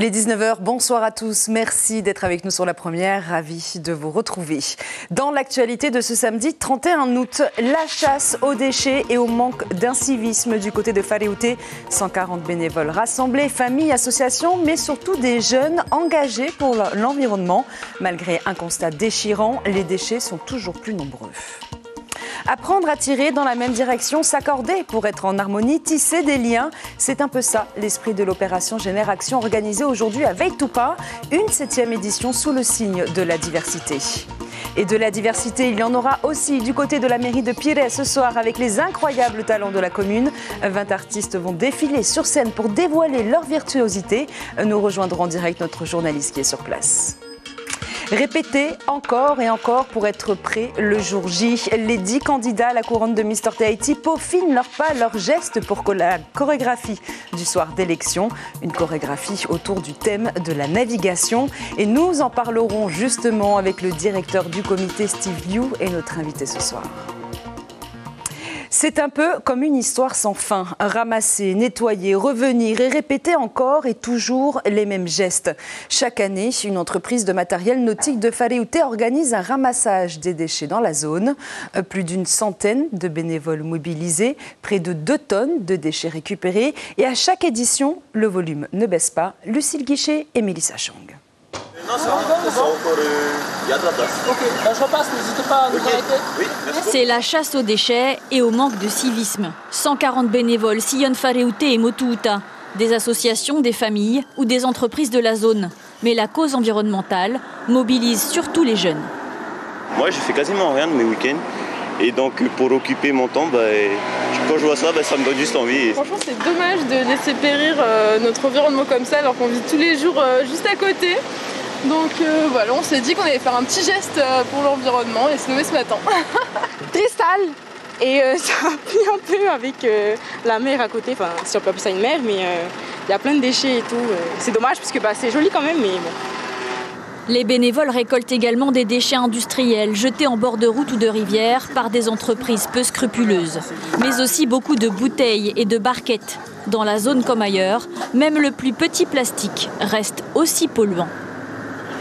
Il est 19 h, bonsoir à tous, merci d'être avec nous sur la première, ravi de vous retrouver. Dans l'actualité de ce samedi 31 août, la chasse aux déchets et au manque d'incivisme du côté de Faréouté. 140 bénévoles rassemblés, familles, associations, mais surtout des jeunes engagés pour l'environnement. Malgré un constat déchirant, les déchets sont toujours plus nombreux. Apprendre à tirer dans la même direction, s'accorder pour être en harmonie, tisser des liens. C'est un peu ça l'esprit de l'opération Génération organisée aujourd'hui à Veitoupa, une 7e édition sous le signe de la diversité. Et de la diversité, il y en aura aussi du côté de la mairie de Pirée ce soir avec les incroyables talents de la commune. 20 artistes vont défiler sur scène pour dévoiler leur virtuosité. Nous rejoindrons en direct notre journaliste qui est sur place. Répéter encore et encore pour être prêt le jour J. Les 10 candidats à la couronne de Mister Tahiti peaufinent leurs pas, leurs gestes pour la chorégraphie du soir d'élection. Une chorégraphie autour du thème de la navigation. Et nous en parlerons justement avec le directeur du comité Steve Liu et notre invité ce soir. C'est un peu comme une histoire sans fin. Ramasser, nettoyer, revenir et répéter encore et toujours les mêmes gestes. Chaque année, une entreprise de matériel nautique de Faréouté organise un ramassage des déchets dans la zone. Plus d'une centaine de bénévoles mobilisés, près de 2 tonnes de déchets récupérés. Et à chaque édition, le volume ne baisse pas. Lucille Guichet et Mélissa Chang. Non, c'est bon. Il y a de la place. Ok, je repasse, n'hésitez pas à nous arrêter. Oui, c'est la chasse aux déchets et au manque de civisme. 140 bénévoles sillonnent Faréouté et Motuuta, des associations, des familles ou des entreprises de la zone. Mais la cause environnementale mobilise surtout les jeunes. Moi, je fais quasiment rien de mes week-ends. Et donc, pour occuper mon temps, quand je vois ça, ça me donne juste envie. Franchement, c'est dommage de laisser périr notre environnement comme ça alors qu'on vit tous les jours juste à côté. Donc voilà, on s'est dit qu'on allait faire un petit geste pour l'environnement et se lever ce matin. Très sale et ça a pris un peu avec la mer à côté, enfin si on peut appeler ça une mer, mais il y a plein de déchets et tout. C'est dommage parce que c'est joli quand même, mais bon. Les bénévoles récoltent également des déchets industriels jetés en bord de route ou de rivière par des entreprises peu scrupuleuses. Mais aussi beaucoup de bouteilles et de barquettes. Dans la zone comme ailleurs, même le plus petit plastique reste aussi polluant.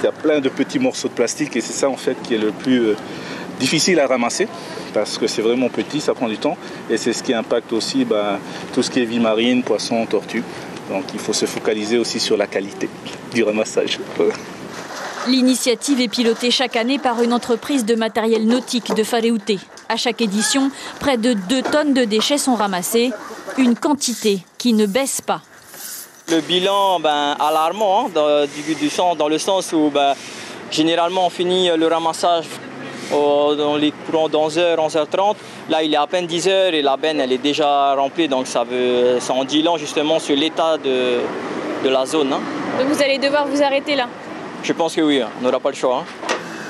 Il y a plein de petits morceaux de plastique et c'est ça en fait qui est le plus difficile à ramasser parce que c'est vraiment petit, ça prend du temps et c'est ce qui impacte aussi tout ce qui est vie marine, poissons, tortues. Donc il faut se focaliser aussi sur la qualité du ramassage. L'initiative est pilotée chaque année par une entreprise de matériel nautique de Faréouté. À chaque édition, près de 2 tonnes de déchets sont ramassés, une quantité qui ne baisse pas. Le bilan alarmant dans le sens où généralement on finit le ramassage dans les courants d'11h, 11h30. Là il est à peine 10h et la benne elle est déjà remplie, donc ça en dit long justement sur l'état de la zone. Donc vous allez devoir vous arrêter là? Je pense que oui, on n'aura pas le choix.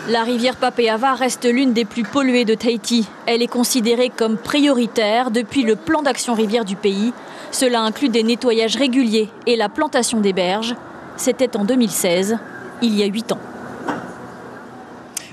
La rivière Papeava reste l'une des plus polluées de Tahiti. Elle est considérée comme prioritaire depuis le plan d'action rivière du pays. Cela inclut des nettoyages réguliers et la plantation des berges. C'était en 2016, il y a 8 ans.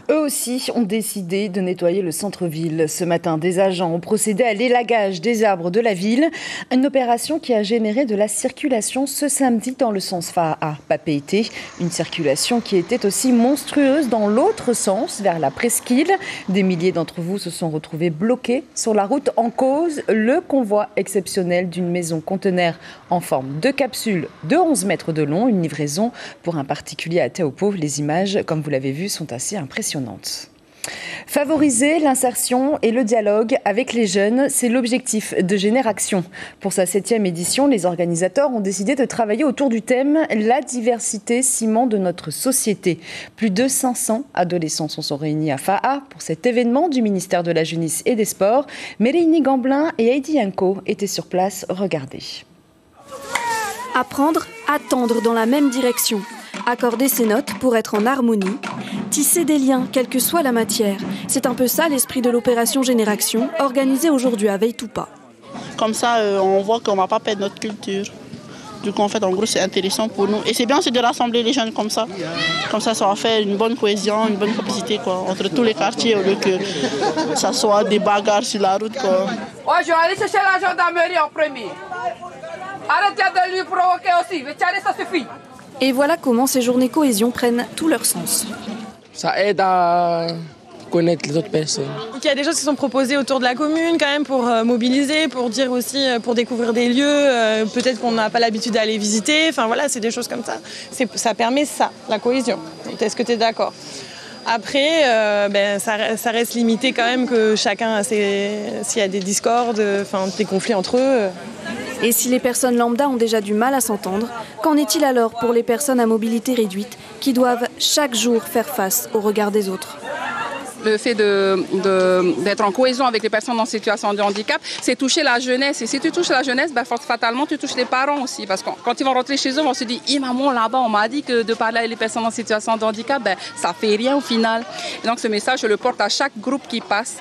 Eux aussi ont décidé de nettoyer le centre-ville. Ce matin, des agents ont procédé à l'élagage des arbres de la ville. Une opération qui a généré de la circulation ce samedi dans le sens Fa'a-Papeete. Une circulation qui était aussi monstrueuse dans l'autre sens, vers la presqu'île. Des milliers d'entre vous se sont retrouvés bloqués sur la route en cause. Le convoi exceptionnel d'une maison conteneur en forme de capsule de 11 mètres de long. Une livraison pour un particulier à Teopo. Les images, comme vous l'avez vu, sont assez impressionnantes. Favoriser l'insertion et le dialogue avec les jeunes, c'est l'objectif de Génération. Pour sa 7e édition, les organisateurs ont décidé de travailler autour du thème « La diversité, ciment de notre société ». Plus de 500 adolescents sont réunis à Fa'a pour cet événement du ministère de la Jeunesse et des Sports. Mélénie Gamblin et Heidi Yanko étaient sur place. Regardez. Apprendre à tendre dans la même direction. Accorder ses notes pour être en harmonie, tisser des liens, quelle que soit la matière. C'est un peu ça l'esprit de l'opération Génération, organisée aujourd'hui à Veitoupa. Comme ça, on voit qu'on ne va pas perdre notre culture. Du coup, en fait, en gros, c'est intéressant pour nous. Et c'est bien aussi de rassembler les jeunes comme ça. Comme ça va faire une bonne cohésion, une bonne complicité entre tous les quartiers, au lieu que ça soit des bagarres sur la route. Ouais, je vais aller chercher la gendarmerie en premier. Arrêtez de lui provoquer aussi. Ça suffit. Et voilà comment ces journées cohésion prennent tout leur sens. Ça aide à connaître les autres personnes. Donc, il y a des choses qui sont proposées autour de la commune quand même pour mobiliser, pour dire aussi, pour découvrir des lieux, peut-être qu'on n'a pas l'habitude d'aller visiter. Enfin voilà, c'est des choses comme ça. Ça permet ça, la cohésion. Est-ce que tu es d'accord ? Après, ça reste limité quand même que chacun, s'il y a des discordes, des conflits entre eux. Et si les personnes lambda ont déjà du mal à s'entendre, qu'en est-il alors pour les personnes à mobilité réduite qui doivent chaque jour faire face au regard des autres ? Le fait d'être en cohésion avec les personnes en situation de handicap, c'est toucher la jeunesse. Et si tu touches la jeunesse, fatalement, tu touches les parents aussi. Parce que quand ils vont rentrer chez eux, on se dit « maman, là-bas, on m'a dit que de parler avec les personnes en situation de handicap, ça fait rien au final. » Et donc ce message, je le porte à chaque groupe qui passe.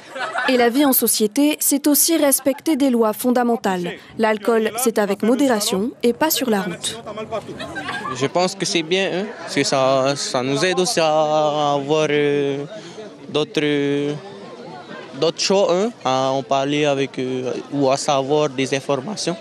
Et la vie en société, c'est aussi respecter des lois fondamentales. L'alcool, c'est avec modération et pas sur la route. Je pense que c'est bien, parce que ça nous aide aussi à avoir d'autres choix, à en parler avec ou à savoir des informations.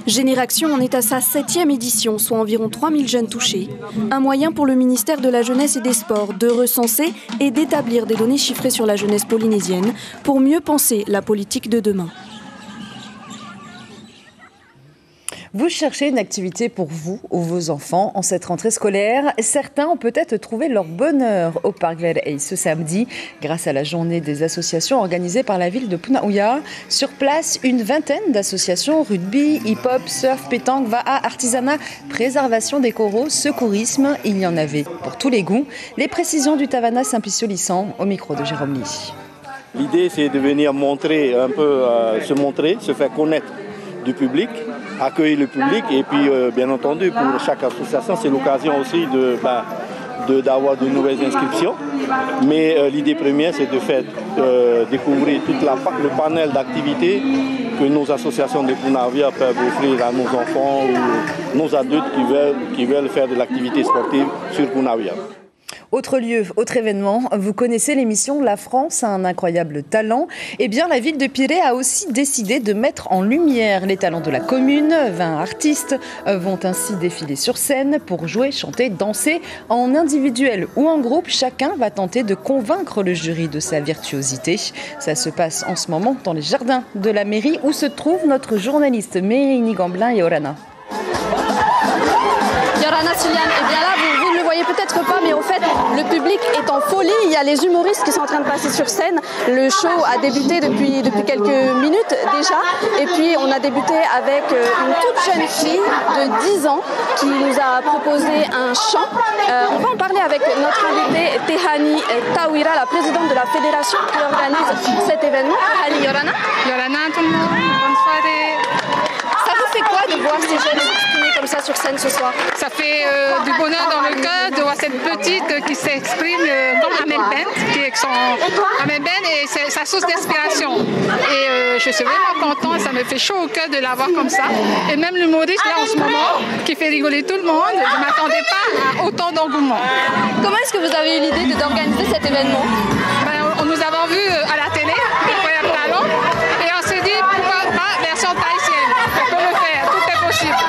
Génération en est à sa 7e édition, soit environ 3000 jeunes touchés. Un moyen pour le ministère de la Jeunesse et des Sports de recenser et d'établir des données chiffrées sur la jeunesse polynésienne pour mieux penser la politique de demain. Vous cherchez une activité pour vous ou vos enfants en cette rentrée scolaire. Certains ont peut-être trouvé leur bonheur au Parc Gleney ce samedi grâce à la journée des associations organisée par la ville de Punaouia. Sur place, une vingtaine d'associations, rugby, hip-hop, surf, pétanque, va'a, artisanat, préservation des coraux, secourisme. Il y en avait pour tous les goûts. Les précisions du Tavana Saint-Piciot-Lissan au micro de Jérôme Lee. L'idée, c'est de venir montrer un peu, se faire connaître du public, accueillir le public et puis bien entendu pour chaque association c'est l'occasion aussi d'avoir de nouvelles inscriptions, mais l'idée première c'est de faire découvrir tout le panel d'activités que nos associations de Punaouia peuvent offrir à nos enfants ou nos adultes qui veulent faire de l'activité sportive sur Punaouia. Autre lieu, autre événement, vous connaissez l'émission La France a un incroyable talent. Eh bien, la ville de Pirée a aussi décidé de mettre en lumière les talents de la commune. 20 artistes vont ainsi défiler sur scène pour jouer, chanter, danser en individuel ou en groupe. Chacun va tenter de convaincre le jury de sa virtuosité. Ça se passe en ce moment dans les jardins de la mairie où se trouve notre journaliste Mérini Gamblin et Orana. Yorana Sulian, eh bien là, vous ne le voyez peut-être pas, mais au fait, le public est en folie. Il y a les humoristes qui sont en train de passer sur scène. Le show a débuté depuis quelques minutes déjà. Et puis, on a débuté avec une toute jeune fille de 10 ans qui nous a proposé un chant. On va en parler avec notre invitée Tehani Tawira, la présidente de la fédération qui organise cet événement. Tehani, Yorana. Yorana, tout le monde. Bonne soirée. Ça vous fait quoi de voir ces jeunes s'exprimer comme ça sur scène ce soir? Ça fait du bonheur dans le cœur de voir cette petite qui s'exprime comme Amel Ben, qui est son Amel Ben et c'est sa source d'inspiration. Et je suis vraiment contente, ça me fait chaud au cœur de la voir comme ça. Et même l'humoriste là en ce moment, qui fait rigoler tout le monde, je ne m'attendais pas à autant d'engouement. Comment est-ce que vous avez eu l'idée d'organiser cet événement? Nous avons vu à la télé, Incroyable Talent, et on s'est dit pourquoi pas version tahitienne. On peut le faire, tout est possible.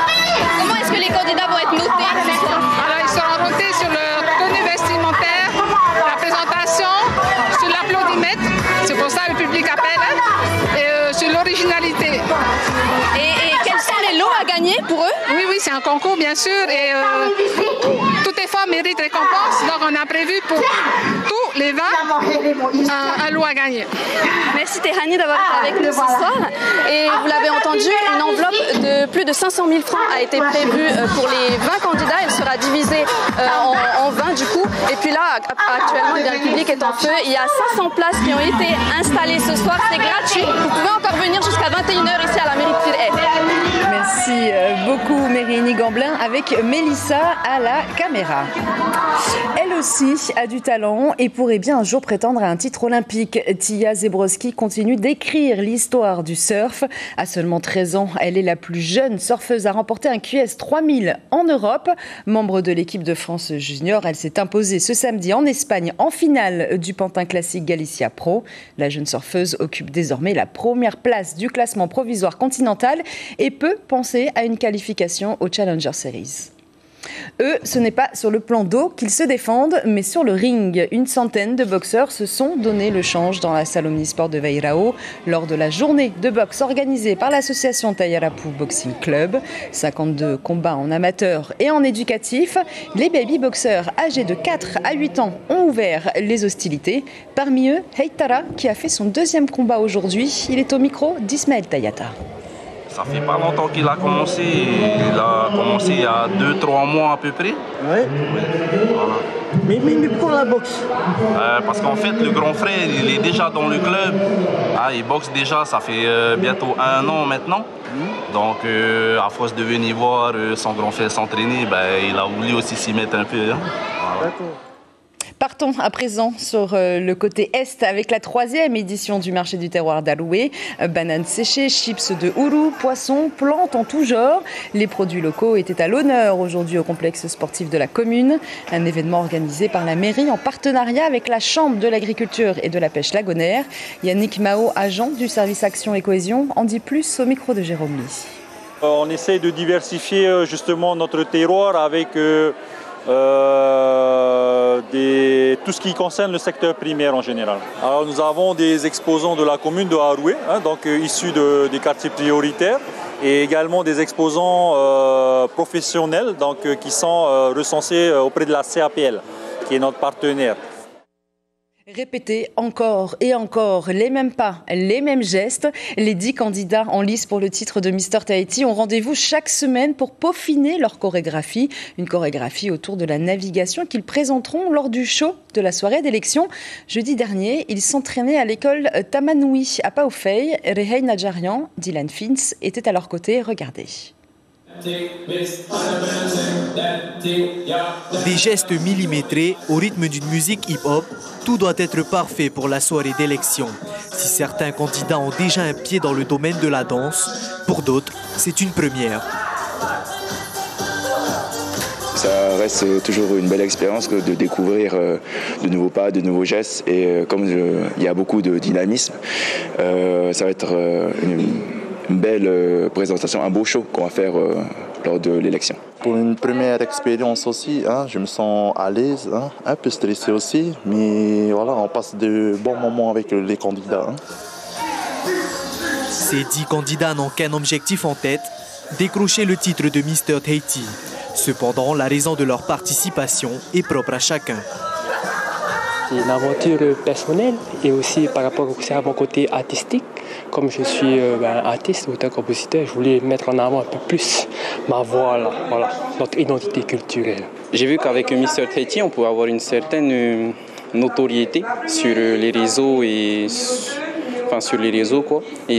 Comment est-ce que les candidats vont être notés ce soir? Alors ils seront notés sur leur tenue vestimentaire, la présentation, sur l'applaudimètre, c'est pour ça que le public appelle, et sur l'originalité. Et quels sont les lots à gagner pour eux? Oui, c'est un concours bien sûr, et tout effort mérite récompense, donc on a prévu pour tous les 20 un lot à gagner. Merci Tehani d'avoir été avec nous ce soir. Et vous l'avez entendu, une enveloppe de plus de 500 000 francs a été prévue pour les 20 candidats. Elle sera divisée en 20 du coup. Et puis là, actuellement, le public est en feu. Il y a 500 places qui ont été installées ce soir. C'est gratuit. Vous pouvez encore venir jusqu'à 21h ici à la mairie de Pirée. Merci beaucoup Mérini Gamblin avec Mélissa à la caméra. Elle aussi a du talent et pourrait bien un jour prétendre à un titre olympique. Tia Zebrowski continue d'écrire l'histoire du surf. À seulement 13 ans, elle est la plus jeune surfeuse à remporter un QS 3000 en Europe. Membre de l'équipe de France junior, elle s'est imposée ce samedi en Espagne en finale du Pantin Classique Galicia Pro. La jeune surfeuse occupe désormais la première place du classement provisoire continental et peut penser à une qualification au Challenger Series. Eux, ce n'est pas sur le plan d'eau qu'ils se défendent, mais sur le ring. Une centaine de boxeurs se sont donné le change dans la salle omnisport de Vairao lors de la journée de boxe organisée par l'association Tayarapu Boxing Club. 52 combats en amateur et en éducatif. Les baby boxeurs âgés de 4 à 8 ans ont ouvert les hostilités. Parmi eux, Heitara qui a fait son deuxième combat aujourd'hui. Il est au micro d'Ismaël Tayata. Ça fait pas longtemps qu'il a commencé. Il a commencé il y a 2-3 mois à peu près. Ouais. Voilà. Mais pourquoi la boxe? Parce qu'en fait, le grand frère, il est déjà dans le club. Il boxe déjà, ça fait bientôt 1 an maintenant. Donc, à force de venir voir son grand frère s'entraîner, il a voulu aussi s'y mettre un peu. Hein. Voilà. D'accord. Partons à présent sur le côté est avec la 3e édition du marché du terroir d'Aloué. Bananes séchées, chips de hourou, poissons, plantes en tout genre. Les produits locaux étaient à l'honneur aujourd'hui au complexe sportif de la commune. Un événement organisé par la mairie en partenariat avec la Chambre de l'agriculture et de la pêche lagonaire. Yannick Mao, agent du service Action et Cohésion, en dit plus au micro de Jérôme Lee. On essaie de diversifier justement notre terroir avec tout ce qui concerne le secteur primaire en général. Alors nous avons des exposants de la commune de Haroué, donc issus des quartiers prioritaires, et également des exposants professionnels donc, qui sont recensés auprès de la CAPL, qui est notre partenaire. Répétez encore et encore les mêmes pas, les mêmes gestes. Les 10 candidats en lice pour le titre de Mister Tahiti ont rendez-vous chaque semaine pour peaufiner leur chorégraphie. Une chorégraphie autour de la navigation qu'ils présenteront lors du show de la soirée d'élection. Jeudi dernier, ils s'entraînaient à l'école Tamanoui à Paofei. Rehei Najarian, Dylan Fins étaient à leur côté. Regardez. Des gestes millimétrés au rythme d'une musique hip-hop, tout doit être parfait pour la soirée d'élection. Si certains candidats ont déjà un pied dans le domaine de la danse, pour d'autres, c'est une première. Ça reste toujours une belle expérience de découvrir de nouveaux pas, de nouveaux gestes. Et comme il y a beaucoup de dynamisme, ça va être une belle présentation, un beau show qu'on va faire lors de l'élection. Pour une première expérience aussi, je me sens à l'aise, un peu stressé aussi, mais voilà, on passe de bons moments avec les candidats. Ces 10 candidats n'ont qu'un objectif en tête, décrocher le titre de Mister Tahiti. Cependant, la raison de leur participation est propre à chacun. C'est une aventure personnelle et aussi par rapport à mon côté artistique. Comme je suis artiste, auteur-compositeur, je voulais mettre en avant un peu plus ma voix, voilà, notre identité culturelle. J'ai vu qu'avec Mister Tahiti, on pouvait avoir une certaine notoriété sur les réseaux et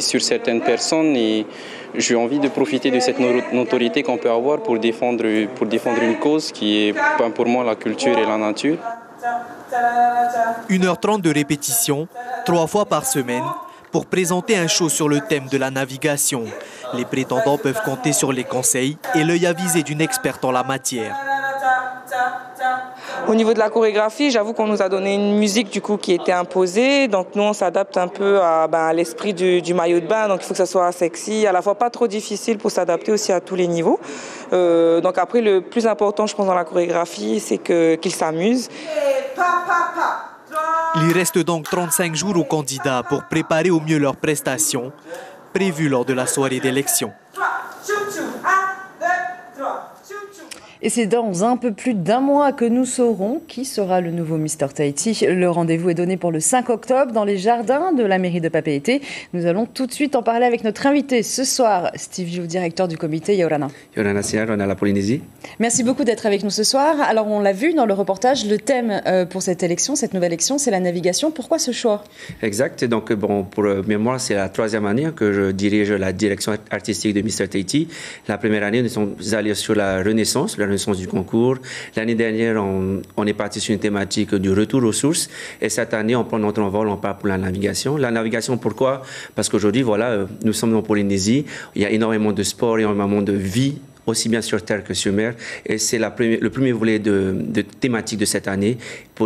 sur certaines personnes. Et j'ai envie de profiter de cette notoriété qu'on peut avoir pour défendre une cause qui est pour moi la culture et la nature. 1h30 de répétition, 3 fois par semaine, pour présenter un show sur le thème de la navigation. Les prétendants peuvent compter sur les conseils et l'œil avisé d'une experte en la matière. Au niveau de la chorégraphie, j'avoue qu'on nous a donné une musique qui était imposée. Donc nous, on s'adapte un peu à l'esprit du maillot de bain. Donc il faut que ça soit sexy, à la fois pas trop difficile pour s'adapter aussi à tous les niveaux. Donc après, le plus important, je pense, dans la chorégraphie, c'est qu'ils s'amusent. Il reste donc 35 jours aux candidats pour préparer au mieux leurs prestations prévues lors de la soirée d'élection. Et c'est dans un peu plus d'1 mois que nous saurons qui sera le nouveau Mister Tahiti. Le rendez-vous est donné pour le 5 octobre dans les jardins de la mairie de Papeete. Nous allons tout de suite en parler avec notre invité ce soir, Steve Jou, directeur du comité Yorana. Yorana Siar, on a la Polynésie. Mémerci beaucoup d'être avec nous ce soir. Alors on l'a vu dans le reportage, le thème pour cette élection, cette nouvelle élection, c'est la navigation. Pourquoi ce choix? Exact. Donc pour mémoire, c'est la 3e année que je dirige la direction artistique de Mister Tahiti. La première année, nous sommes allés sur la renaissance du concours. L'année dernière, on est parti sur une thématique du retour aux sources. Et cette année, on prend notre envol, on part pour la navigation. La navigation, pourquoi? Parce qu'aujourd'hui, voilà, nous sommes en Polynésie. Il y a énormément de sport, énormément de vie aussi bien sur terre que sur mer. Et c'est le premier volet de thématique de cette année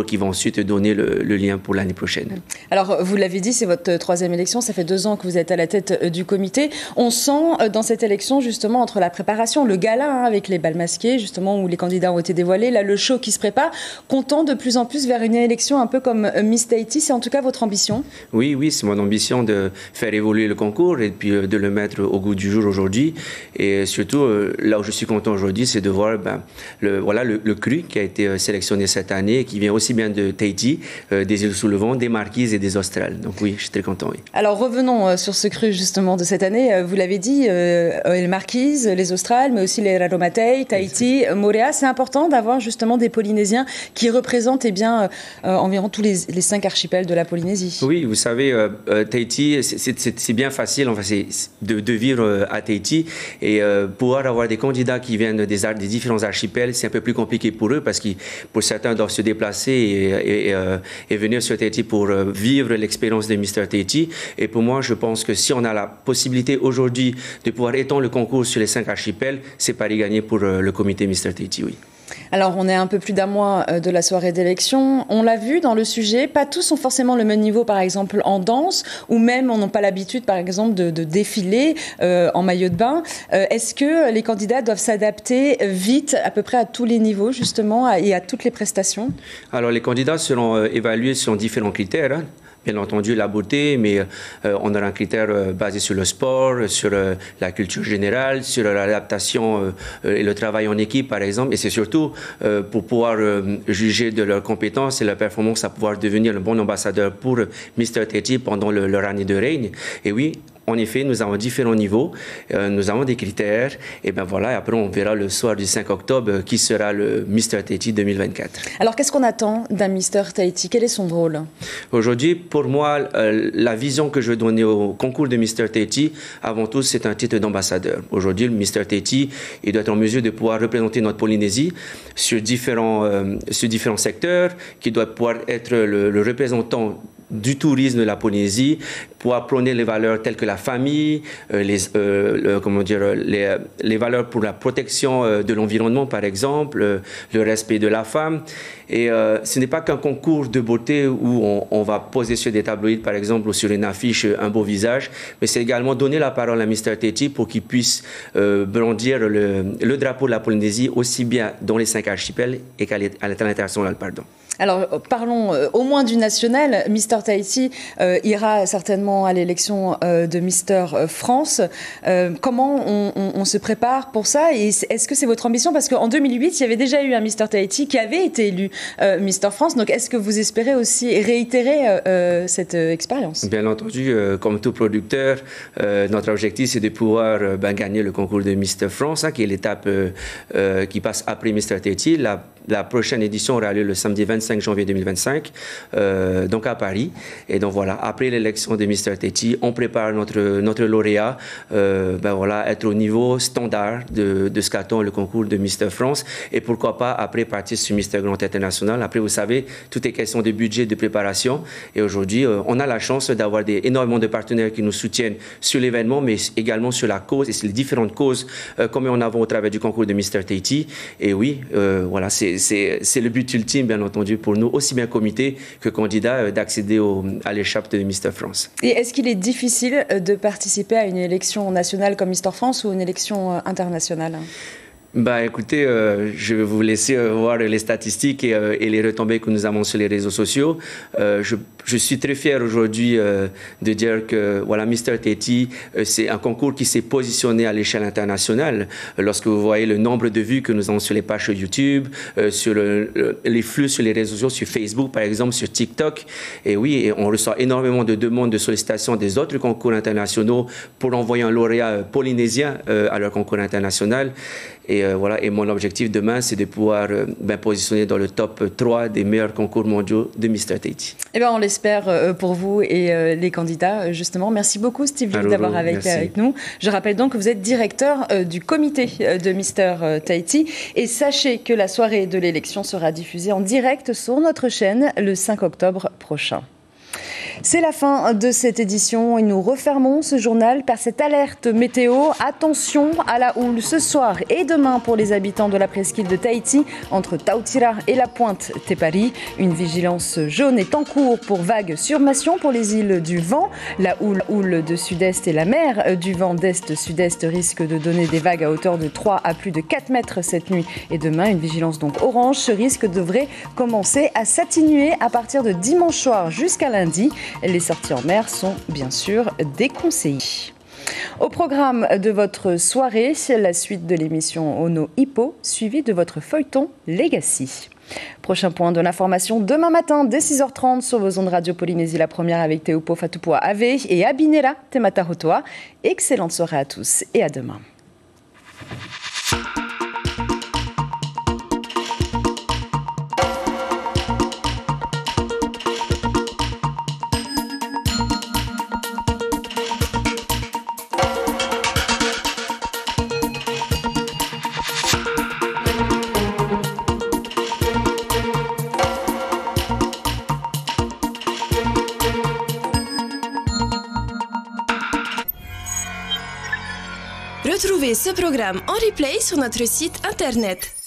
qui va ensuite donner le lien pour l'année prochaine. Alors, vous l'avez dit, c'est votre 3e élection. Ça fait 2 ans que vous êtes à la tête du comité. On sent dans cette élection, justement, entre la préparation, le gala avec les bals masqués, justement, où les candidats ont été dévoilés, là, le show qui se prépare, qu'on tend de plus en plus vers une élection un peu comme Miss Tahiti. C'est en tout cas votre ambition? Oui, c'est mon ambition de faire évoluer le concours et puis de le mettre au goût du jour aujourd'hui. Et surtout, là où je suis content aujourd'hui, c'est de voir le cru qui a été sélectionné cette année et qui vient aussi bien de Tahiti, des îles sous le vent, des Marquises et des Australes. Donc oui, je suis très content. Oui. Alors revenons sur ce cru justement de cette année. Vous l'avez dit, les Marquises, les Australes, mais aussi les Raromatei, Tahiti, Moorea. C'est important d'avoir justement des Polynésiens qui représentent environ tous les 5 archipels de la Polynésie. Oui, vous savez, Tahiti, c'est bien facile de vivre à Tahiti et pouvoir avoir des candidats qui viennent des différents archipels, c'est un peu plus compliqué pour eux parce que pour certains doivent se déplacer et venir sur Tahiti pour vivre l'expérience de Mr Tahiti. Et pour moi, je pense que si on a la possibilité aujourd'hui de pouvoir étendre le concours sur les 5 archipels, c'est pari gagné pour le comité Mr Tahiti, oui. Alors, on est un peu plus d'1 mois de la soirée d'élection. On l'a vu dans le sujet, pas tous ont forcément le même niveau, par exemple, en danse, ou même n'ont pas l'habitude, par exemple, de défiler en maillot de bain. Est-ce que les candidats doivent s'adapter vite, à peu près à tous les niveaux, justement, et à toutes les prestations? Alors, les candidats seront évalués sur différents critères, hein. Bien entendu, la beauté, mais on a un critère basé sur le sport, sur la culture générale, sur l'adaptation et le travail en équipe, par exemple. Et c'est surtout pour pouvoir juger de leurs compétences et leur performance à pouvoir devenir le bon ambassadeur pour Mr Tahiti pendant leur année de règne. Et oui, en effet, nous avons différents niveaux, nous avons des critères, et bien voilà, après on verra le soir du 5 octobre qui sera le Mr Tahiti 2024. Alors qu'est-ce qu'on attend d'un Mr Tahiti? Quel est son rôle? Aujourd'hui, pour moi, la vision que je veux donner au concours de Mr Tahiti, avant tout, c'est un titre d'ambassadeur. Aujourd'hui, le Mr Tahiti, il doit être en mesure de pouvoir représenter notre Polynésie sur différents secteurs, qui doit pouvoir être le représentant du tourisme de la Polynésie, pour prôner les valeurs telles que la famille, les valeurs pour la protection de l'environnement, par exemple, le respect de la femme. Et ce n'est pas qu'un concours de beauté où on va poser sur des tabloïds, par exemple, ou sur une affiche, un beau visage, mais c'est également donner la parole à Mr Tahiti pour qu'il puisse brandir le drapeau de la Polynésie aussi bien dans les 5 archipels et qu'à l'international, pardon. Alors, parlons au moins du national. Mr Tahiti ira certainement à l'élection de Mr France. Comment on se prépare pour ça? Et est-ce que c'est votre ambition? Parce qu'en 2008, il y avait déjà eu un Mr Tahiti qui avait été élu Mr France. Donc, est-ce que vous espérez aussi réitérer cette expérience? Bien entendu, comme tout producteur, notre objectif, c'est de pouvoir gagner le concours de Mr France, qui est l'étape qui passe après Mr Tahiti. La prochaine édition aura lieu le samedi 25 janvier 2025, donc à Paris. Et donc voilà, après l'élection de Mr Tahiti, on prépare notre lauréat, être au niveau standard de ce qu'attend le concours de Mr France. Et pourquoi pas après partir sur Mr Grand International. Après, vous savez, tout est question de budget, de préparation. Et aujourd'hui, on a la chance d'avoir énormément de partenaires qui nous soutiennent sur l'événement, mais également sur la cause et sur les différentes causes comme on a au travers du concours de Mr Tahiti. Et oui, voilà, c'est le but ultime, bien entendu, pour nous, aussi bien comité que candidat, d'accéder à l'échappe de Mr France. Et est-ce qu'il est difficile de participer à une élection nationale comme Mr France ou une élection internationale? Écoutez, je vais vous laisser voir les statistiques et les retombées que nous avons sur les réseaux sociaux. Je suis très fier aujourd'hui de dire que voilà, Mr Tahiti, c'est un concours qui s'est positionné à l'échelle internationale. Lorsque vous voyez le nombre de vues que nous avons sur les pages YouTube, sur les flux sur les réseaux sociaux, sur Facebook par exemple, sur TikTok, et oui, et on reçoit énormément de demandes de sollicitations des autres concours internationaux pour envoyer un lauréat polynésien à leur concours international. Et voilà, et mon objectif demain, c'est de pouvoir positionner dans le top 3 des meilleurs concours mondiaux de Mr Tahiti. Eh bien, on l'espère pour vous et les candidats, justement. Merci beaucoup, Steve, d'avoir avec nous. Je rappelle donc que vous êtes directeur du comité de Mr Tahiti. Et sachez que la soirée de l'élection sera diffusée en direct sur notre chaîne le 5 octobre prochain. C'est la fin de cette édition et nous refermons ce journal par cette alerte météo. Attention à la houle ce soir et demain pour les habitants de la presqu'île de Tahiti entre Tautira et la pointe Tepari. Une vigilance jaune est en cours pour vagues sur Massion pour les îles du vent. La houle de sud-est et la mer du vent d'est-sud-est risque de donner des vagues à hauteur de 3 à plus de 4 mètres cette nuit et demain. Une vigilance donc orange. Ce risque devrait commencer à s'atténuer à partir de dimanche soir jusqu'à lundi. Les sorties en mer sont bien sûr déconseillées. Au programme de votre soirée, la suite de l'émission Ono Hippo, suivie de votre feuilleton Legacy. Prochain point de l'information demain matin dès 6h30 sur vos ondes Radio Polynésie la première avec Teupo Fatupua Ave et Abinera Temata Hotoa. Excellente soirée à tous et à demain. Retrouvez ce programme en replay sur notre site internet